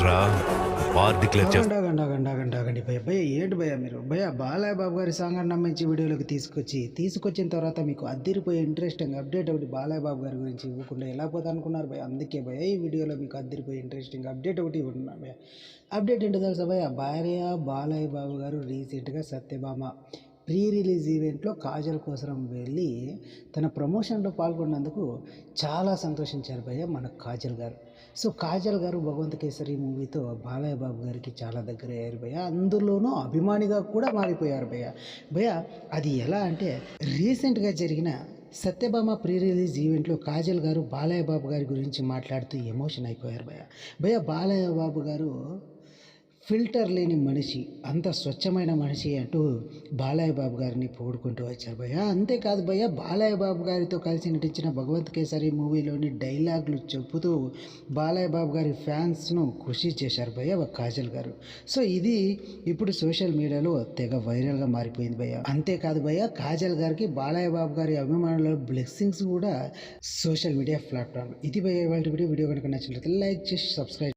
ఏంట్రా war declare చేస్తా? ఆగండి భయ్య భయ్య ఏంటి భయ్య మీరు భయ్య బాలయ్య బాబు గారి సాంగ్ నమ్మించి వీడియోలోకి తీసుకొచ్చిన తర్వాత మీకు అద్దిరిపోయే ఇంట్రెస్టింగ్ అప్డేట్ ఒకటి బాలయ్య బాబు గారి గురించి ఇవ్వకుండా ఎలా పోతా అనుకున్నారు భయ్య. అందుకే భయ్య ఈ వీడియోలో మీకు అద్దిరిపోయే ఇంట్రెస్టింగ్ అప్డేట్ ఒకటి ఇవ్వనున్నా భయ్య. అప్డేట్ ఏంటో తెలుసా భయ్య, బాలయ్య బాబు గారు రీసెంట్గా సత్యభామ ప్రీ రిలీజ్ ఈవెంట్లో కాజల్ కోసం వెళ్ళి తన ప్రమోషన్లో పాల్గొన్నందుకు చాలా సంతోషించారు భయ్య మన కాజల్ గారు. సో కాజల్ గారు భగవంత్ కేసరి మూవీతో బాలయ్య బాబు గారికి చాలా దగ్గర అయ్యారు భయ్య, అందులోనూ అభిమానిగా కూడా మారిపోయారు భయ్య. భయ్య అది ఎలా అంటే, రీసెంట్గా జరిగిన సత్యభామ ప్రీ రిలీజ్ ఈవెంట్లో కాజల్ గారు బాలయ్య బాబు గారి గురించి మాట్లాడుతూ ఎమోషన్ అయిపోయారు భయ్య. భయ్య బాలయ్య బాబు గారు ఫిల్టర్ లేని మనిషి, అంత స్వచ్ఛమైన మనిషి అంటూ బాలయ్య బాబు గారిని పొగుడుకుంటూ వచ్చారు భయ్య. అంతేకాదు భయ్య, బాలయ్య బాబు గారితో కలిసి నటించిన భగవంత్ కేసరి మూవీలోని డైలాగులు చెబుతూ బాలయ్య బాబు గారి ఫ్యాన్స్ను ఖుషి చేశారు భయ్య కాజల్ గారు. సో ఇది ఇప్పుడు సోషల్ మీడియాలో తెగ వైరల్గా మారిపోయింది భయ్య. అంతేకాదు భయ్య, కాజల్ గారికి బాలయ్య బాబు గారి అభిమానుల బ్లెస్సింగ్స్ కూడా సోషల్ మీడియా ప్లాట్ఫామ్. ఇది భయ్య ఇవాళ వీడియో కనుక నచ్చినట్లయితే లైక్ చేసి సబ్స్క్రైబ్